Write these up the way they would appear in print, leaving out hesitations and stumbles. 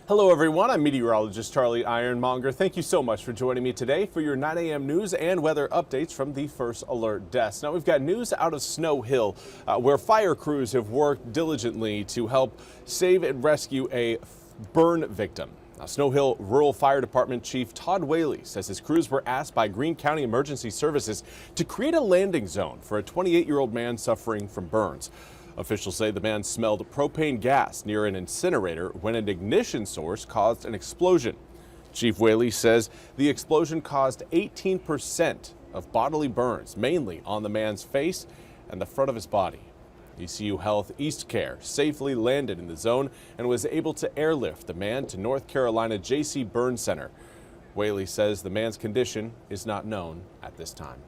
Hello everyone, I'm meteorologist Charlie Ironmonger. Thank you so much for joining me today for your 9 a.m. news and weather updates from the First Alert Desk. Now we've got news out of Snow Hill where fire crews have worked diligently to help save and rescue a burn victim. Now, Snow Hill Rural Fire Department Chief Todd Whaley says his crews were asked by Greene County Emergency Services to create a landing zone for a 28-year-old man suffering from burns. Officials say the man smelled propane gas near an incinerator when an ignition source caused an explosion. Chief Whaley says the explosion caused 18% of bodily burns, mainly on the man's face and the front of his body. ECU Health East Care safely landed in the zone and was able to airlift the man to North Carolina J.C. Burn Center. Whaley says the man's condition is not known at this time.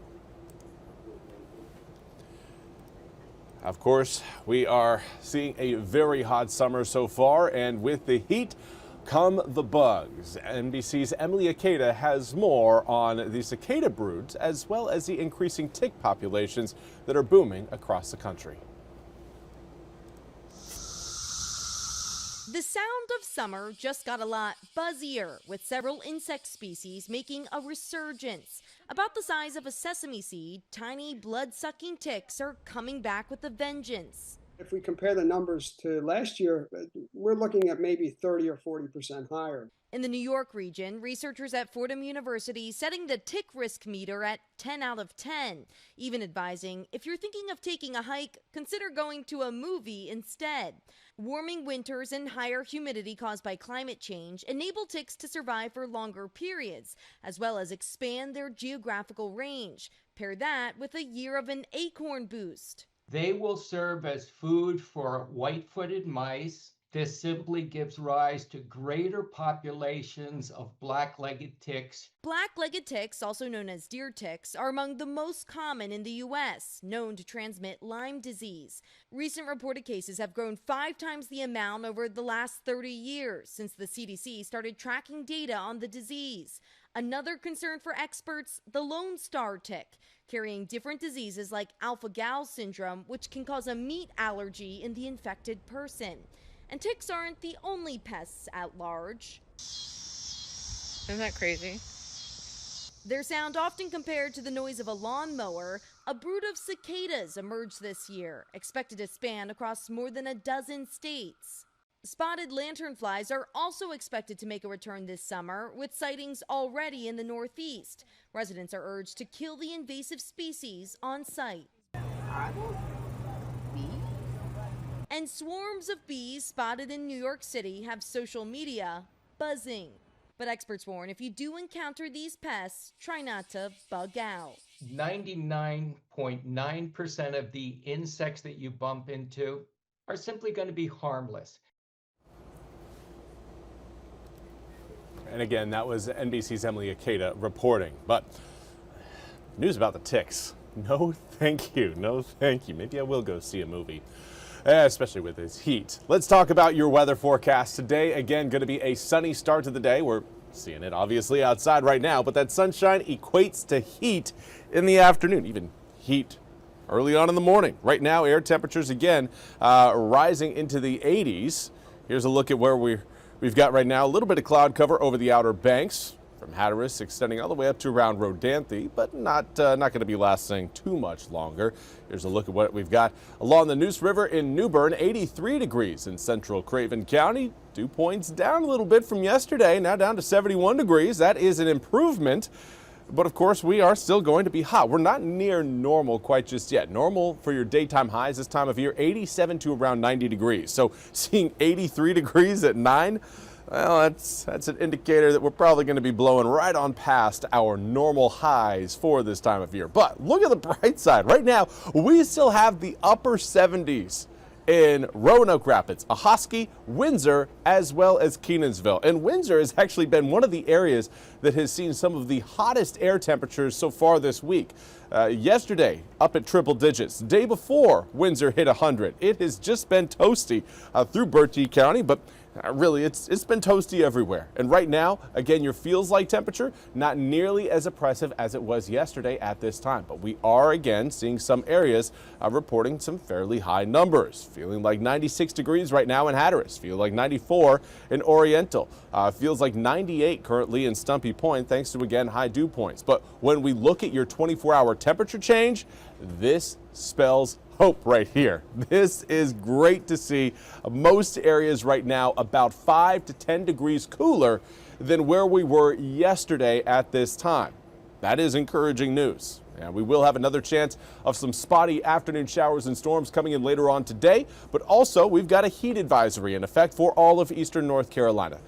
Of course, we are seeing a very hot summer so far, and with the heat come the bugs. NBC's Emily Akeda has more on the cicada broods as well as the increasing tick populations that are booming across the country. The sound of summer just got a lot buzzier, with several insect species making a resurgence. About the size of a sesame seed, tiny blood-sucking ticks are coming back with a vengeance. If we compare the numbers to last year, we're looking at maybe 30 or 40% higher. In the New York region, researchers at Fordham University setting the tick risk meter at 10 out of 10, even advising if you're thinking of taking a hike, consider going to a movie instead. Warming winters and higher humidity caused by climate change enable ticks to survive for longer periods, as well as expand their geographical range. Pair that with a year of an acorn boost. They will serve as food for white-footed mice. This simply gives rise to greater populations of black-legged ticks. Black-legged ticks, also known as deer ticks, are among the most common in the U.S., known to transmit Lyme disease. Recent reported cases have grown 5 times the amount over the last 30 years since the CDC started tracking data on the disease. Another concern for experts, the Lone Star tick, carrying different diseases like alpha-gal syndrome, which can cause a meat allergy in the infected person. And ticks aren't the only pests at large. Isn't that crazy? Their sound often compared to the noise of a lawnmower, a brood of cicadas emerged this year, expected to span across more than a dozen states. Spotted lanternflies are also expected to make a return this summer, with sightings already in the Northeast. Residents are urged to kill the invasive species on site. And swarms of bees spotted in New York City have social media buzzing. But experts warn if you do encounter these pests, try not to bug out. 99.9% of the insects that you bump into are simply going to be harmless. And again, that was NBC's Emily Akeda reporting. But news about the ticks. No, thank you. No, thank you. Maybe I will go see a movie. Especially with this heat. Let's talk about your weather forecast today. Again, going to be a sunny start to the day. We're seeing it obviously outside right now, but that sunshine equates to heat in the afternoon, even heat early on in the morning. Right now, air temperatures again rising into the 80s. Here's a look at where we've got right now. A little bit of cloud cover over the Outer Banks, from Hatteras extending all the way up to around Rodanthe, but not going to be lasting too much longer. Here's a look at what we've got along the Neuse River in New Bern, 83 degrees in central Craven County. 2 points down a little bit from yesterday, now down to 71 degrees. That is an improvement. But of course, we are still going to be hot. We're not near normal quite just yet. Normal for your daytime highs this time of year, 87 to around 90 degrees. So seeing 83 degrees at 9, well, that's an indicator that we're probably going to be blowing right on past our normal highs for this time of year. But look at the bright side. Right now, we still have the upper 70s in Roanoke Rapids, Ahoskie, Windsor, as well as Kenansville. And Windsor has actually been one of the areas that has seen some of the hottest air temperatures so far this week. Yesterday, up at triple digits. Day before, Windsor hit 100. It has just been toasty through Bertie County, but Really, it's been toasty everywhere. And right now, again, your feels like temperature, not nearly as oppressive as it was yesterday at this time. But we are, again, seeing some areas reporting some fairly high numbers. Feeling like 96 degrees right now in Hatteras. Feel like 94 in Oriental. Feels like 98 currently in Stumpy Point, thanks to, again, high dew points. But when we look at your 24-hour temperature change, this spells hope right here. This is great to see. Most areas right now about 5 to 10 degrees cooler than where we were yesterday at this time. That is encouraging news. And we will have another chance of some spotty afternoon showers and storms coming in later on today, but also we've got a heat advisory in effect for all of eastern North Carolina.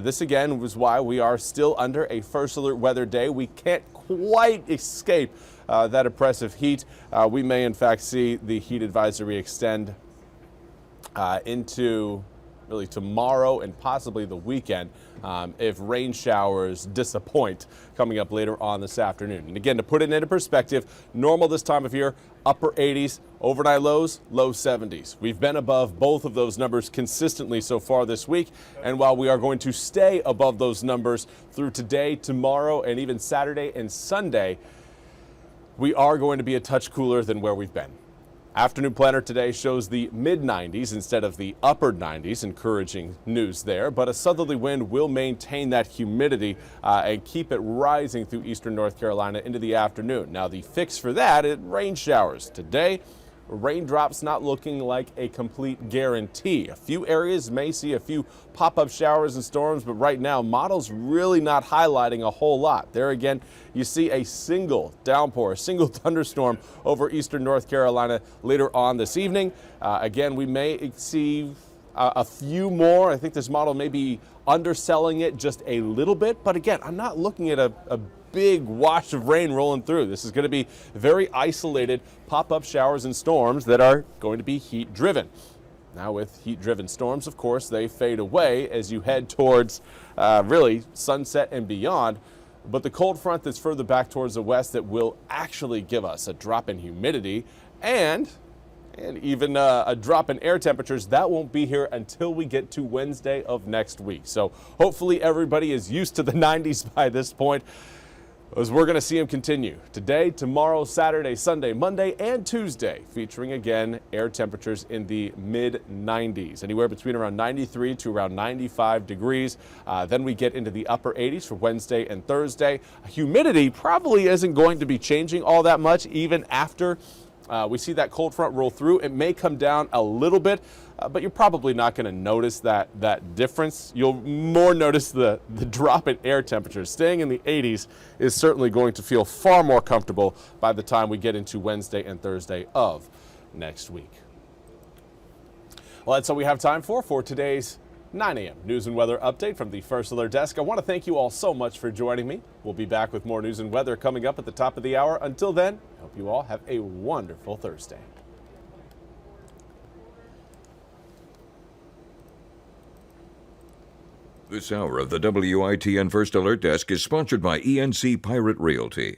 This again was why we are still under a first alert weather day. We can't quite escape that oppressive heat. We may in fact see the heat advisory extend into really tomorrow and possibly the weekend if rain showers disappoint coming up later on this afternoon. And again, to put it into perspective, normal this time of year, upper 80s, overnight lows, low 70s. We've been above both of those numbers consistently so far this week. And while we are going to stay above those numbers through today, tomorrow, and even Saturday and Sunday, we are going to be a touch cooler than where we've been. Afternoon planner today shows the mid-90s instead of the upper 90s, encouraging news there, but a southerly wind will maintain that humidity and keep it rising through eastern North Carolina into the afternoon. Now the fix for that is rain showers. Today, raindrops not looking like a complete guarantee. A few areas may see a few pop-up showers and storms, but right now models really not highlighting a whole lot. There again, you see a single downpour, a single thunderstorm over eastern North Carolina later on this evening. Again, we may see a few more. I think this model may be underselling it just a little bit, but again, I'm not looking at a big wash of rain rolling through. This is going to be very isolated pop-up showers and storms that are going to be heat driven. Now with heat driven storms, of course, they fade away as you head towards really sunset and beyond. But the cold front that's further back towards the west that will actually give us a drop in humidity and even a drop in air temperatures, that won't be here until we get to Wednesday of next week. So hopefully everybody is used to the 90s by this point, as we're going to see them continue today, tomorrow, Saturday, Sunday, Monday, and Tuesday, featuring again air temperatures in the mid-90s, anywhere between around 93 to around 95 degrees. Then we get into the upper 80s for Wednesday and Thursday. Humidity probably isn't going to be changing all that much even after we see that cold front roll through. It may come down a little bit, but you're probably not going to notice that difference. You'll more notice the drop in air temperatures. Staying in the 80s is certainly going to feel far more comfortable by the time we get into Wednesday and Thursday of next week. Well, that's all we have time for today's 9 a.m. news and weather update from the First Alert Desk. I want to thank you all so much for joining me. We'll be back with more news and weather coming up at the top of the hour. Until then, I hope you all have a wonderful Thursday. This hour of the WITN First Alert Desk is sponsored by ENC Pirate Realty.